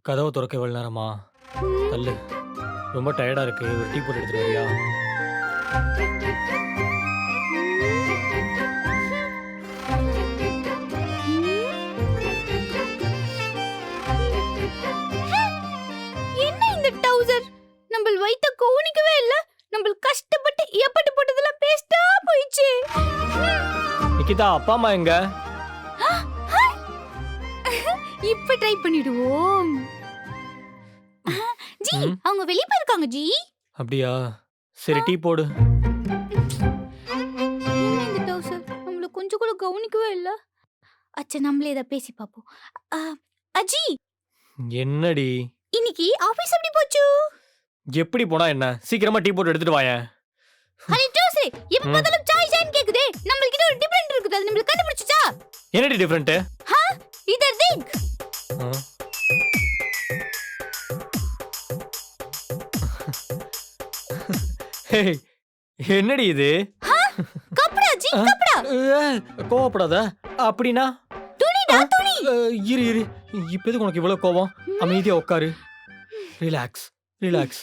கதவை திறக்க இவ்வளவு நேரமா? தள்ளு. ரொம்ப டயர்டா இருக்கு. ஒரு டீ போட்டு எடுத்துட்டு வரியா? என்ன இந்த டவுசர் நம்ம வைத்த கவனிக்கவே இல்ல. நம்ம கஷ்டப்பட்டு எப்பட்டு போட்டதெல்லாம் பேஸ்டா போயிடுச்சு. நிக்கிதா, அப்பா அம்மா எங்க? இப்ப ட்ரை பண்ணிடுவோம். ஜி, அவங்க வெளிய போயிருக்காங்க ஜி. அப்படியா? சரி, டீ போடு. என்ன இந்த டவுசர் நம்மள கொஞ்சம் கூட கவனிக்கவே இல்ல. அச்சா, நம்மளே இத பேசி பாப்போம். அஜி, என்னடி? இன்னைக்கு ஆபீஸ் எப்படி போச்சு? எப்படி போனா என்ன? சீக்கிரமா டீ போட்டு எடுத்துட்டு வாயேன். ஹலோ டவுசர், எப்ப பார்த்தாலும் சாய் சாய்னு கேக்குதே. நம்மளுக்கு ஒரு டிஃபரண்ட் இருக்குது. அது நம்மளுக்கு கண்டுபிடிச்சா? என்னடி டிஃபரண்ட்? இதர் திங்க். என்னடி இது? கப்படா ஜி, கப்படா. கோவப்படாத. அப்படின்னா துணிடா, துணி. இரு இரு. இப்ப எதுக்கு உனக்கு இவ்வளவு கோவம்? அமைதியா உட்காரு. Relax relax.